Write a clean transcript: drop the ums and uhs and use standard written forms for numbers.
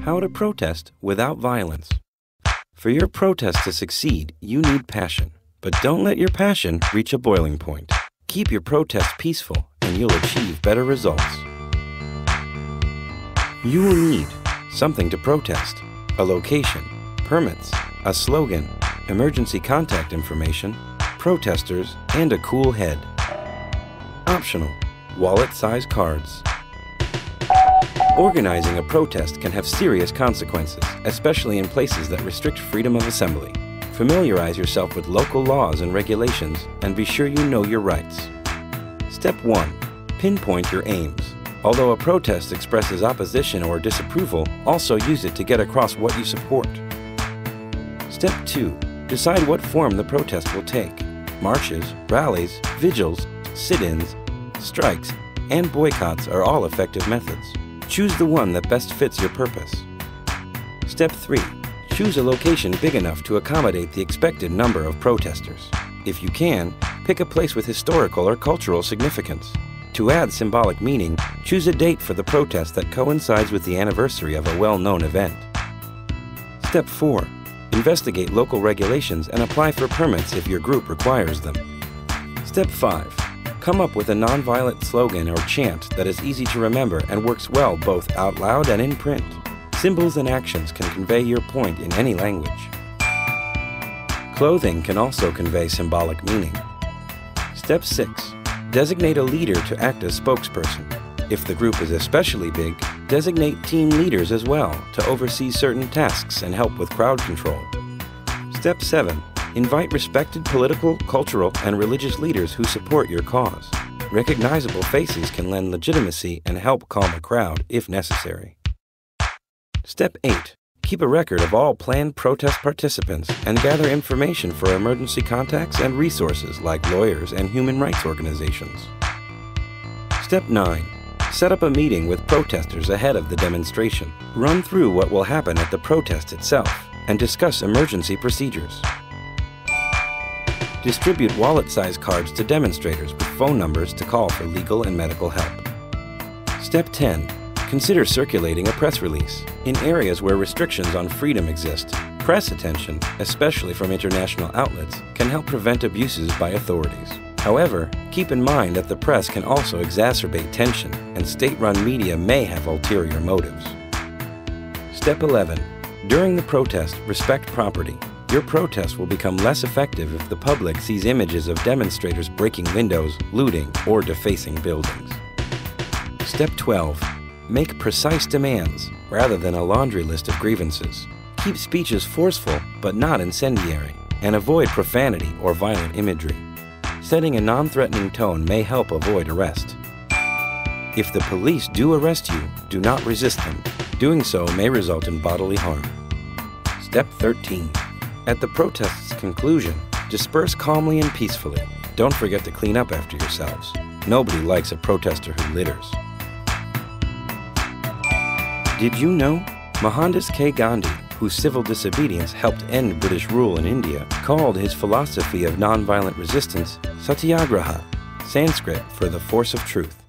How to protest without violence. For your protest to succeed, you need passion. But don't let your passion reach a boiling point. Keep your protest peaceful and you'll achieve better results. You will need something to protest, a location, permits, a slogan, emergency contact information, protesters, and a cool head. Optional, wallet-sized cards. Organizing a protest can have serious consequences, especially in places that restrict freedom of assembly. Familiarize yourself with local laws and regulations and be sure you know your rights. Step 1. Pinpoint your aims. Although a protest expresses opposition or disapproval, also use it to get across what you support. Step 2. Decide what form the protest will take. Marches, rallies, vigils, sit-ins, strikes, and boycotts are all effective methods. Choose the one that best fits your purpose. Step 3. Choose a location big enough to accommodate the expected number of protesters. If you can, pick a place with historical or cultural significance. To add symbolic meaning, choose a date for the protest that coincides with the anniversary of a well-known event. Step 4. Investigate local regulations and apply for permits if your group requires them. Step 5. Come up with a nonviolent slogan or chant that is easy to remember and works well both out loud and in print. Symbols and actions can convey your point in any language. Clothing can also convey symbolic meaning. Step 6. Designate a leader to act as spokesperson. If the group is especially big, designate team leaders as well to oversee certain tasks and help with crowd control. Step 7. Invite respected political, cultural, and religious leaders who support your cause. Recognizable faces can lend legitimacy and help calm a crowd if necessary. Step 8. Keep a record of all planned protest participants and gather information for emergency contacts and resources like lawyers and human rights organizations. Step 9. Set up a meeting with protesters ahead of the demonstration. Run through what will happen at the protest itself and discuss emergency procedures. Distribute wallet-sized cards to demonstrators with phone numbers to call for legal and medical help. Step 10. Consider circulating a press release. In areas where restrictions on freedom exist, press attention, especially from international outlets, can help prevent abuses by authorities. However, keep in mind that the press can also exacerbate tension, and state-run media may have ulterior motives. Step 11. During the protest, respect property. Your protest will become less effective if the public sees images of demonstrators breaking windows, looting, or defacing buildings. Step 12. Make precise demands rather than a laundry list of grievances. Keep speeches forceful but not incendiary, and avoid profanity or violent imagery. Setting a non-threatening tone may help avoid arrest. If the police do arrest you, do not resist them. Doing so may result in bodily harm. Step 13. At the protest's conclusion, disperse calmly and peacefully. Don't forget to clean up after yourselves. Nobody likes a protester who litters. Did you know? Mohandas K. Gandhi, whose civil disobedience helped end British rule in India, called his philosophy of nonviolent resistance Satyagraha, Sanskrit for the force of truth.